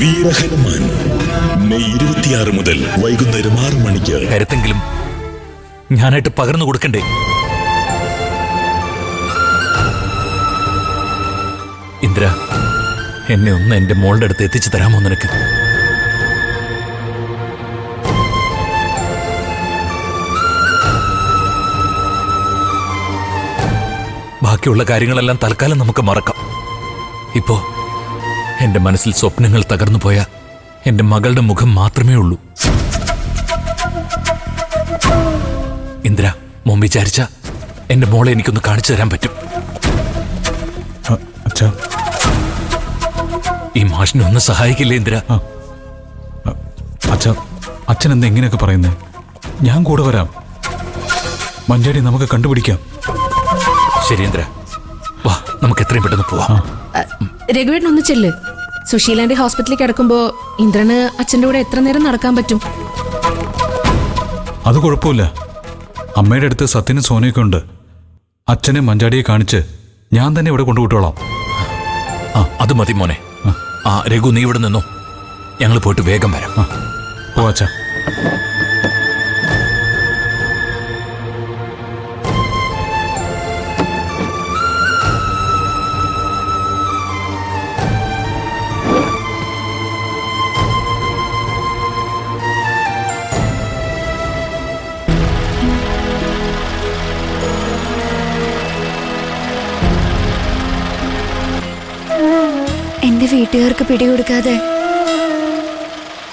Veerahanuman May 26 മുതൽ വൈകുന്നേരം 6 മണിക്ക്. കരുത്തെങ്കിലും ഞാനായിട്ട് പകർന്നു കൊടുക്കണ്ടേ? ഇന്ദ്ര, എന്നെ ഒന്ന് എന്റെ മോളുടെ അടുത്ത് എത്തിച്ചു തരാമോ നിനക്ക്? ബാക്കിയുള്ള കാര്യങ്ങളെല്ലാം തൽക്കാലം നമുക്ക് മറക്കാം. ഇപ്പോ എന്റെ മനസ്സിൽ സ്വപ്നങ്ങൾ തകർന്നു പോയ എന്റെ മകളുടെ മുഖം മാത്രമേ ഉള്ളൂ. ഇന്ദ്ര, മോൻ വിചാരിച്ച എന്റെ മോളെ എനിക്കൊന്ന് കാണിച്ചു തരാൻ പറ്റും. ഈ മാഷിനെ ഒന്ന് സഹായിക്കില്ലേ ഇന്ദ്ര? അച്ഛൻ എന്താ എങ്ങനെയൊക്കെ പറയുന്നേ? ഞാൻ കൂടെ വരാം. മഞ്ചാടി നമുക്ക് കണ്ടുപിടിക്കാം. ശരി ഇന്ദ്ര, വാ, നമുക്ക് എത്രയും പെട്ടെന്ന് പോവാം. രഘുവേട്ടൻ ഒന്ന് ചെല്ല്. സുശീലാന്റെ ഹോസ്പിറ്റലിൽ കിടക്കുമ്പോ ഇന്ദ്രന് അച്ഛൻ്റെ കൂടെ എത്ര നേരം നടക്കാൻ പറ്റും? അത് കുഴപ്പമില്ല. അമ്മയുടെ അടുത്ത് സത്യനും സോനയൊക്കെ ഉണ്ട്. അച്ഛനെ മഞ്ചാടിയെ കാണിച്ച് ഞാൻ തന്നെ ഇവിടെ കൊണ്ടുവിട്ടോളാം. അത് മതി മോനെ. രഘു, നീ ഇവിടെ നിന്നോ, ഞങ്ങൾ പോയിട്ട് വേഗം വരാം. അച്ഛാ. എന്റെ വീട്ടുകാർക്ക് പിടികൊടുക്കാതെ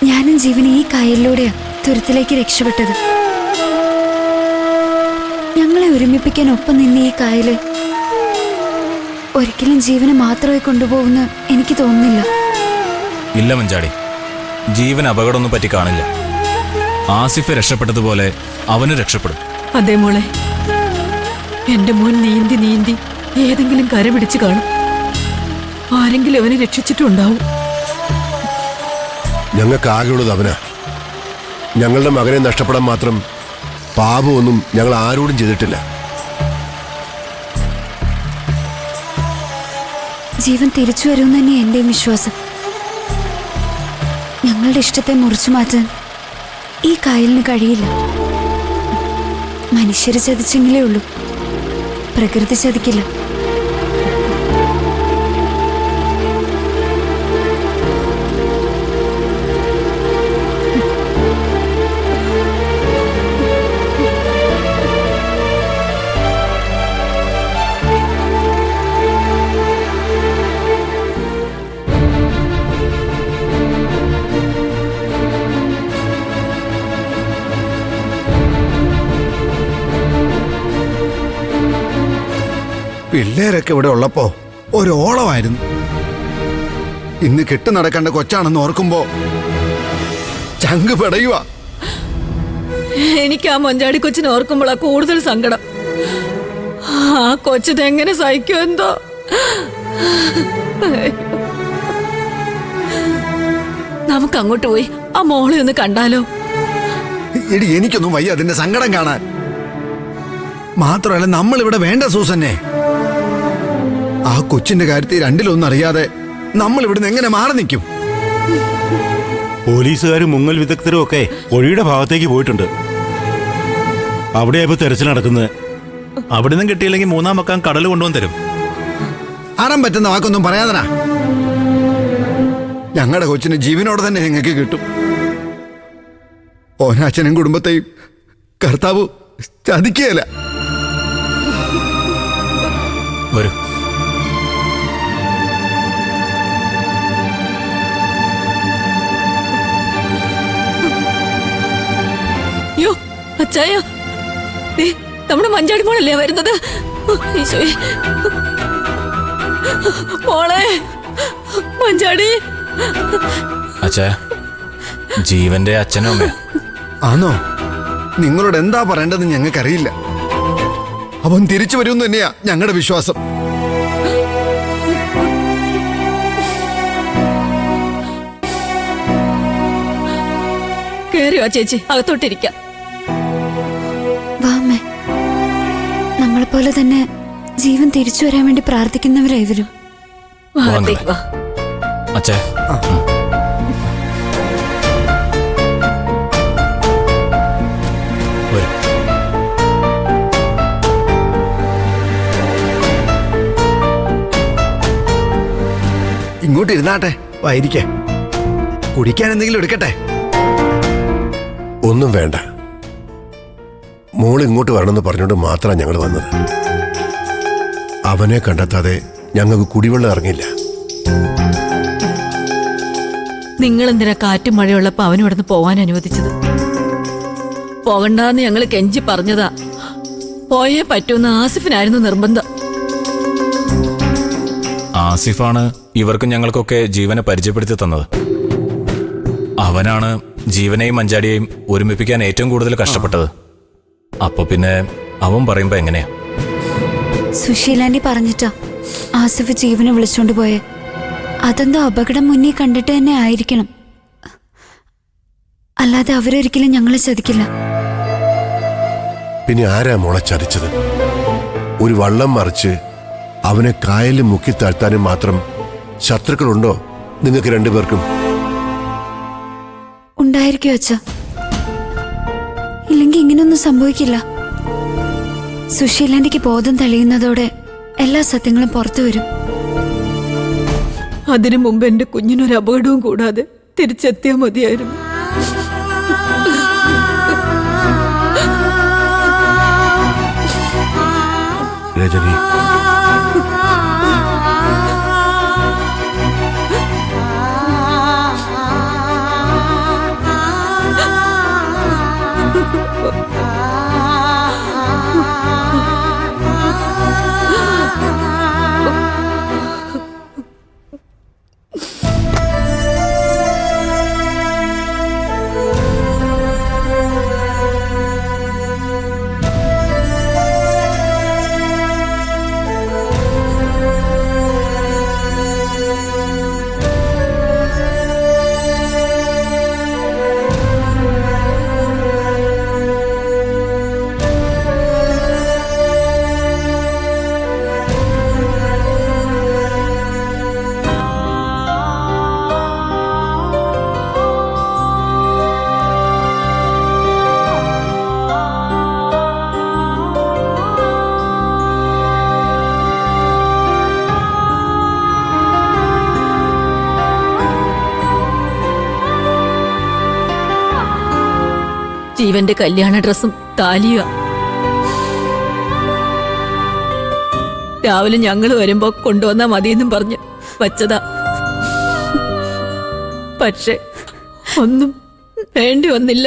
ഞാനും ജീവൻ ഈ കായലിലൂടെയാ തുരുത്തിലേക്ക് രക്ഷപ്പെട്ടത്. ഞങ്ങളെ ഒരുമിപ്പിക്കാൻ ഒപ്പം നിന്ന് ഈ കായല് ഒരിക്കലും ജീവനെ മാത്രമേ കൊണ്ടുപോകുന്ന എനിക്ക് തോന്നുന്നില്ല. ഇല്ല മഞ്ചാടി, ജീവൻ അപകടമൊന്നും പറ്റി കാണില്ല. ആസിഫ് രക്ഷപ്പെട്ടതുപോലെ അവന് രക്ഷപ്പെടും. അതേ മോളെ, എന്റെ മോൻ നീന്തി നീന്തി ഏതെങ്കിലും കര പിടിച്ച് കാണും. ആരെങ്കിലും അവനെ രക്ഷിച്ചിട്ടുണ്ടാവും. ഞങ്ങൾക്ക് ആകെയുള്ളത് അവനാ. ഞങ്ങളുടെ മകനെ നഷ്ടപ്പെടാൻ മാത്രം പാപമൊന്നും ഞങ്ങൾ ആരോടും ചെയ്തിട്ടില്ല. ജീവൻ തിരിച്ചു വരുമെന്ന് തന്നെ എന്റെയും വിശ്വാസം. ഞങ്ങളുടെ ഇഷ്ടത്തെ മുറിച്ചു മാറ്റാൻ ഈ കായലിന് കഴിയില്ല. മനുഷ്യരെ ചതിച്ചെങ്കിലേ ഉള്ളൂ, പ്രകൃതി ചതിക്കില്ല. പിള്ളേരൊക്കെ ഇവിടെ ഉള്ളപ്പോ ഒരു ഓളമായിരുന്നു. ഇന്ന് കെട്ടു നടക്കേണ്ട കൊച്ചാണെന്ന് ഓർക്കുമ്പോ ചങ്ക് പെടയുക. എനിക്ക് ആ മഞ്ചാടി കൊച്ചിനെ ഓർക്കുമ്പോഴാ കൂടുതൽ സങ്കടം. ആ കൊച്ചിത് എങ്ങനെ സഹിക്കും എന്തോ. നമുക്ക് അങ്ങോട്ട് പോയി ആ മോളെ ഒന്ന് കണ്ടാലോ? എടി, എനിക്കൊന്നും വയ്യ അതിന്റെ സങ്കടം കാണാൻ. മാത്രമല്ല, നമ്മൾ ഇവിടെ വേണ്ട സൂസന്നെ. ആ കൊച്ചിന്റെ കാര്യത്തിൽ രണ്ടിലൊന്നും അറിയാതെ നമ്മൾ ഇവിടുന്ന് എങ്ങനെ മാറി നിൽക്കും? പോലീസുകാരും മുങ്ങൽ വിദഗ്ധരും ഒക്കെ ഒഴിയുടെ ഭാഗത്തേക്ക് പോയിട്ടുണ്ട്. അവിടെയാ ഇപ്പൊ തെരച്ചിൽ നടക്കുന്നത്. അവിടെ നിന്നും കിട്ടിയില്ലെങ്കിൽ 3-ാം പക്കം കടൽ കൊണ്ടുവന്ന് തരും. അറം പറ്റുന്ന വാക്കൊന്നും പറയാതനാ. ഞങ്ങളുടെ കൊച്ചിന് ജീവനോടെ തന്നെ ഞങ്ങൾക്ക് കിട്ടും. ഓനാച്ചനും കുടുംബത്തെയും കർത്താവ് ചതിക്കുകയല്ല. വരൂ. അച്ചായ, നമ്മുടെ മഞ്ചാടി മോളല്ലേ വരുന്നത്? മോളെ, മഞ്ചാടി. അച്ഛാ, ജീവന്റെ അച്ഛനും അമ്മ ആണോ? നിങ്ങളോട് എന്താ പറയേണ്ടതെന്ന് ഞങ്ങൾക്കറിയില്ല. അവൻ തിരിച്ചു വരുമെന്ന് തന്നെയാ ഞങ്ങളുടെ വിശ്വാസം. കേറിയോ ചേച്ചി, അകത്തോട്ടിരിക്കാം. വാമേ, നമ്മളെപ്പോലെ തന്നെ ജീവൻ തിരിച്ചു വരാൻ വേണ്ടി പ്രാർത്ഥിക്കുന്നവരാ ഇവരും. അച്ഛാ. ഇങ്ങോട്ട് ഇരുന്നാട്ടെ, വായിരിക്കേ. കുടിക്കാൻ എന്തെങ്കിലും എടുക്കട്ടെ? ഒന്നും വേണ്ട. മോൾ ഇങ്ങോട്ട് വരണമെന്ന് പറഞ്ഞുകൊണ്ട് മാത്രമാണ് ഞങ്ങൾ വന്നത്. അവനെ കണ്ടെത്താതെ ഞങ്ങൾക്ക് കുടിവെള്ളം ഇറങ്ങില്ല. നിങ്ങളെന്തിനാ കാറ്റും മഴയുള്ളപ്പോ അവനിവിടുന്ന് പോവാൻ അനുവദിച്ചത്? പോകണ്ടാന്ന് ഞങ്ങൾ കെഞ്ചി പറഞ്ഞതാ. പോയേ പറ്റൂന്ന് ആസിഫിനായിരുന്നു നിർബന്ധം. ആസിഫാണ് ഇവർക്കും ഞങ്ങൾക്കൊക്കെ ജീവനെ പരിചയപ്പെടുത്തി തന്നത്. അവനാണ് ജീവനെയും മഞ്ചാടിയെയും ഒരുമിപ്പിക്കാൻ ഏറ്റവും കൂടുതൽ കഷ്ടപ്പെട്ടത്. അപ്പൊ പിന്നെ അവൻ പറയുമ്പോ എങ്ങനെയാ? സുശീലാന്റി പറഞ്ഞിട്ടാ ആസിഫ് ജീവനെ വിളിച്ചോണ്ട് പോയെ. അതെന്തോ അപകടം മുന്നിൽ കണ്ടിട്ട് തന്നെ ആയിരിക്കണം. അല്ലാതെ അവരൊരിക്കലും ഞങ്ങളെ ചതിക്കില്ല. പിന്നെ ആരാ മോളെ ചതിച്ചത്? ഒരു വള്ളം മറിച്ച് അവനെ കായലിൽ മുക്കി താഴ്ത്താനും മാത്രം ശത്രുക്കളുണ്ടോ നിങ്ങൾക്ക് രണ്ടുപേർക്കും? ഉണ്ടായിരിക്കും അച്ഛ. ഇല്ലെങ്കിൽ ഇങ്ങനെയൊന്നും സംഭവിക്കില്ല. സുശീലാന്റിക്ക് ബോധം തെളിയുന്നതോടെ എല്ലാ സത്യങ്ങളും പുറത്തു വരും. അതിനു മുമ്പ് എന്റെ കുഞ്ഞിനൊരു അപകടവും കൂടാതെ തിരിച്ചെത്തിയാൽ മതിയായിരുന്നു. രജനി, ജീവന്റെ കല്യാണ ഡ്രസ്സും താലിയുക. രാവിലെ ഞങ്ങൾ വരുമ്പോ കൊണ്ടുവന്നാ മതിയെന്നും പറഞ്ഞ് വച്ചതാ. പക്ഷെ ഒന്നും വേണ്ടി വന്നില്ല.